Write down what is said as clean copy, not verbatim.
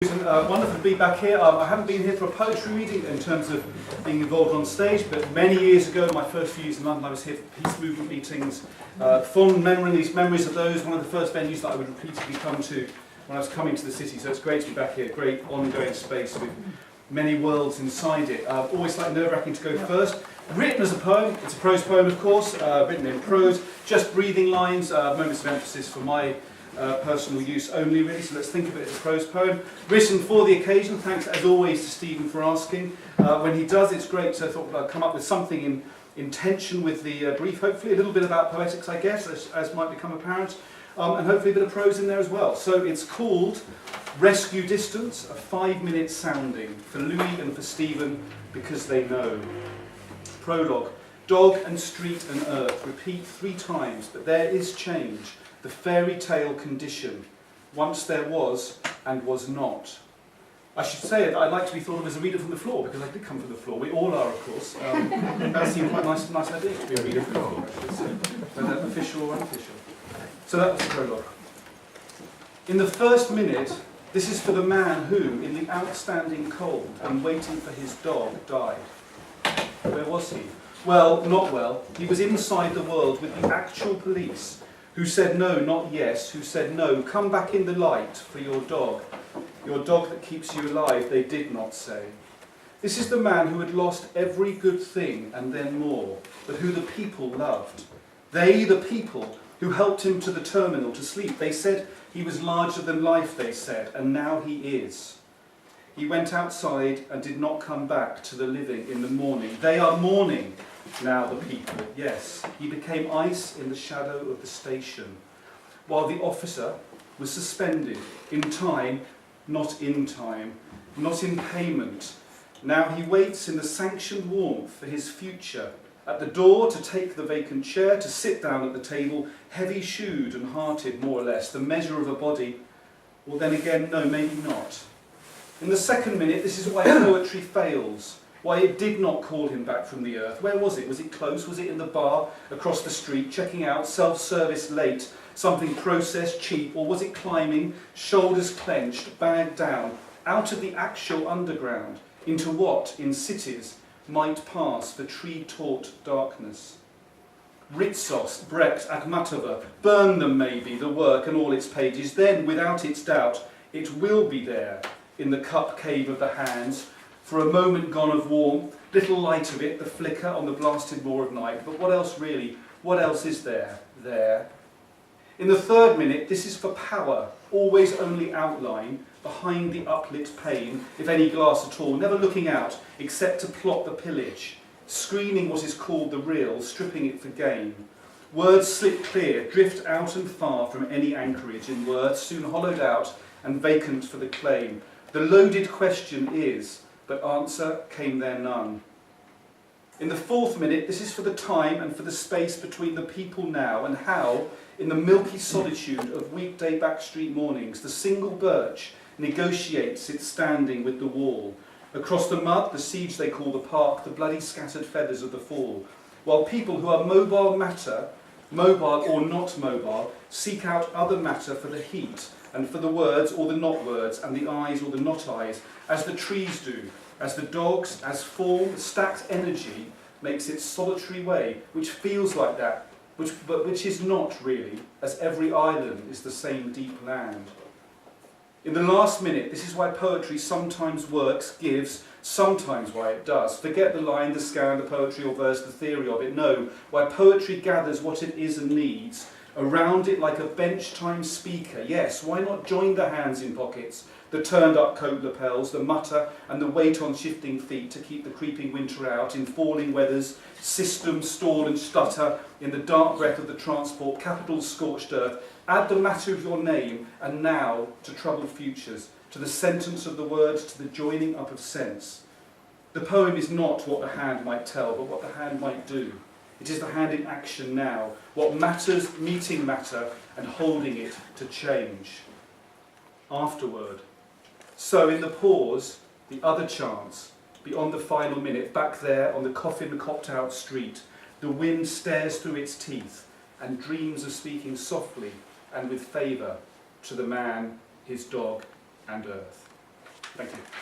Wonderful to be back here. I haven't been here for a poetry reading in terms of being involved on stage, but many years ago, my first few years in London, I was here for peace movement meetings. Fond memories of those, one of the first venues that I would repeatedly come to when I was coming to the city, so it's great to be back here. Great ongoing space with many worlds inside it. Always like nerve-wracking to go first. Written as a poem, it's a prose poem of course, written in prose, just breathing lines, moments of emphasis for my personal use only really, so let's think of it as a prose poem. Written for the occasion, thanks as always to Stephen for asking. When he does, it's great, so I thought I'd come up with something in tension with the brief, hopefully a little bit about poetics I guess, as might become apparent, and hopefully a bit of prose in there as well. So it's called Rescue Distance, a 5-minute sounding for Louis and for Stephen because they know. Prologue. Dog and street and earth repeat 3 times, but there is change. The fairy tale condition. Once there was and was not. I should say that I'd like to be thought of as a reader from the floor, because I did come from the floor. We all are, of course. That seemed quite a nice idea to be a reader from the floor, actually. So official or unofficial. So that was the prologue. In the first minute, this is for the man who, in the outstanding cold and waiting for his dog, died. Where was he? Well, not well. He was inside the world with the actual police, who said no, not yes, who said no, come back in the light for your dog that keeps you alive, they did not say. This is the man who had lost every good thing and then more, but who the people loved. They, the people, who helped him to the terminal to sleep. They said he was larger than life, they said, and now he is. He went outside and did not come back to the living in the morning. They are mourning. Now the people, yes, he became ice in the shadow of the station, while the officer was suspended in time, not in time, not in payment. Now he waits in the sanctioned warmth for his future, at the door to take the vacant chair, to sit down at the table, heavy-shoed and hearted more or less, the measure of a body, or then again, no, maybe not. In the second minute, this is why poetry fails. Why it did not call him back from the earth. Where was it? Was it close? Was it in the bar across the street, checking out, self-service late, something processed, cheap? Or was it climbing, shoulders clenched, bag down, out of the actual underground, into what, in cities, might pass for tree-taught darkness? Ritsos, Brecht, Akhmatova, burn them maybe, the work and all its pages, then, without its doubt, it will be there, in the cup cave of the hands, for a moment gone of warmth, little light of it, the flicker on the blasted moor of night. But what else really? What else is there? There. In the third minute, this is for power, always only outline, behind the uplit pane, if any glass at all, never looking out, except to plot the pillage, screening what is called the real, stripping it for gain. Words slip clear, drift out and far from any anchorage in words, soon hollowed out and vacant for the claim. The loaded question is, but answer came there none. In the fourth minute, this is for the time and for the space between the people now, and how, in the milky solitude of weekday backstreet mornings, the single birch negotiates its standing with the wall. Across the mud, the siege they call the park, the bloody scattered feathers of the fall, while people who are mobile matter, mobile or not mobile, seek out other matter for the heat, and for the words or the not words, and the eyes or the not eyes, as the trees do, as the dogs, as form, stacked energy makes its solitary way, which feels like that, but which is not really, as every island is the same deep land. In the last minute, this is why poetry sometimes works, gives, sometimes why it does. Forget the line, the scan, the poetry or verse, the theory of it. No, why poetry gathers what it is and needs, around it like a bench-time speaker. Yes, why not join the hands in pockets, the turned-up coat lapels, the mutter and the weight on shifting feet to keep the creeping winter out, in falling weathers, systems stall and stutter, in the dark breath of the transport, capital scorched earth. Add the matter of your name, and now to troubled futures, to the sentence of the words, to the joining up of sense. The poem is not what the hand might tell, but what the hand might do. It is the hand in action now, what matters, meeting matter, and holding it to change. Afterword. So in the pause, the other chance, beyond the final minute, back there on the coffin-copped-out street, the wind stares through its teeth and dreams of speaking softly and with favour to the man, his dog, and earth. Thank you.